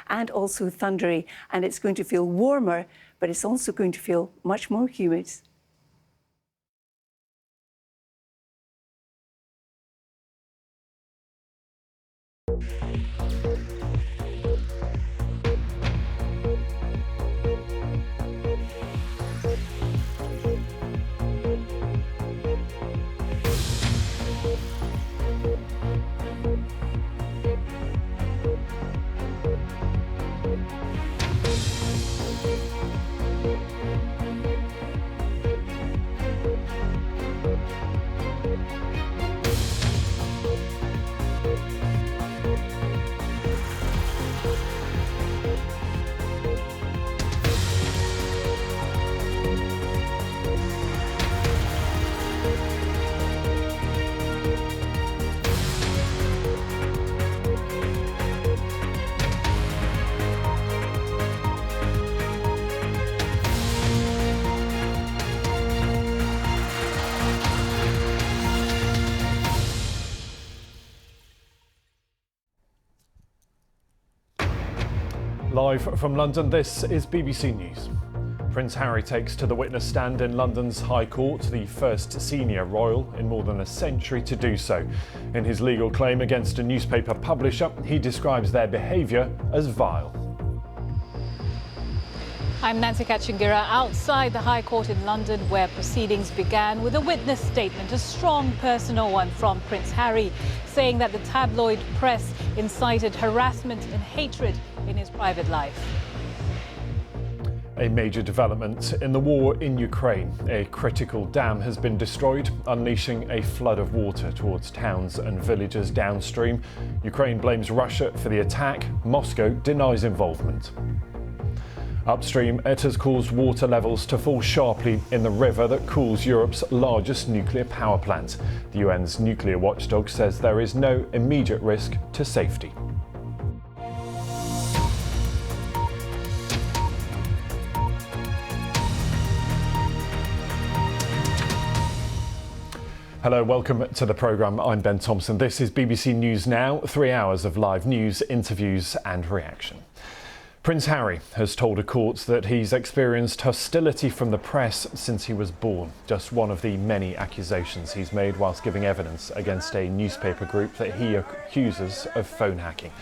and also thundery, and it's going to feel warmer, but it's also going to feel much more humid. Live from London, this is BBC News. Prince Harry takes to the witness stand in London's High Court, the first senior royal in more than a century to do so. In his legal claim against a newspaper publisher, he describes their behaviour as vile. I'm Nancy Kachingira outside the High Court in London, where proceedings began with a witness statement, a strong personal one from Prince Harry, saying that the tabloid press incited harassment and hatred in his private life. A major development in the war in Ukraine. A critical dam has been destroyed, unleashing a flood of water towards towns and villages downstream. Ukraine blames Russia for the attack. Moscow denies involvement. Upstream, it has caused water levels to fall sharply in the river that cools Europe's largest nuclear power plant. The UN's nuclear watchdog says there is no immediate risk to safety. Hello, welcome to the programme. I'm Ben Thompson. This is BBC News Now, 3 hours of live news, interviews and reaction. Prince Harry has told a court that he's experienced hostility from the press since he was born, just one of the many accusations he's made whilst giving evidence against a newspaper group that he accuses of phone hacking.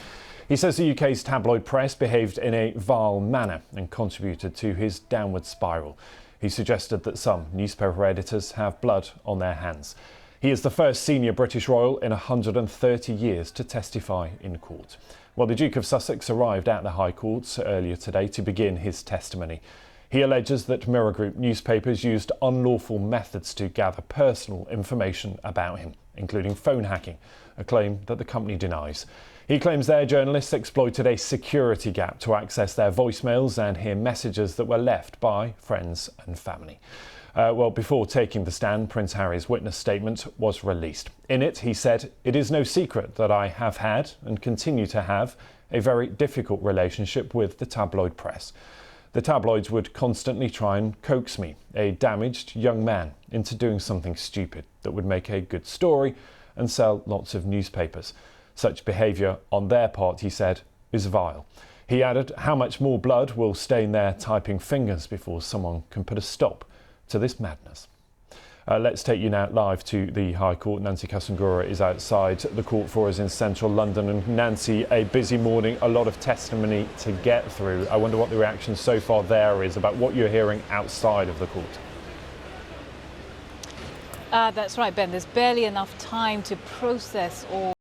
He says the UK's tabloid press behaved in a vile manner and contributed to his downward spiral. He suggested that some newspaper editors have blood on their hands. He is the first senior British royal in 130 years to testify in court. Well, the Duke of Sussex arrived at the High Court earlier today to begin his testimony. He alleges that Mirror Group newspapers used unlawful methods to gather personal information about him, including phone hacking, a claim that the company denies. He claims their journalists exploited a security gap to access their voicemails and hear messages that were left by friends and family. Well, before taking the stand, Prince Harry's witness statement was released. In it, he said, "It is no secret that I have had and continue to have a very difficult relationship with the tabloid press. The tabloids would constantly try and coax me, a damaged young man, into doing something stupid that would make a good story and sell lots of newspapers. Such behaviour on their part," he said, "is vile." He added, "How much more blood will stain their typing fingers before someone can put a stop to this madness?" Let's take you now live to the High Court. Nancy Kachingira is outside the court for us in central London. And Nancy, a busy morning, a lot of testimony to get through. I wonder what the reaction so far there is about what you're hearing outside of the court. That's right, Ben. There's barely enough time to process all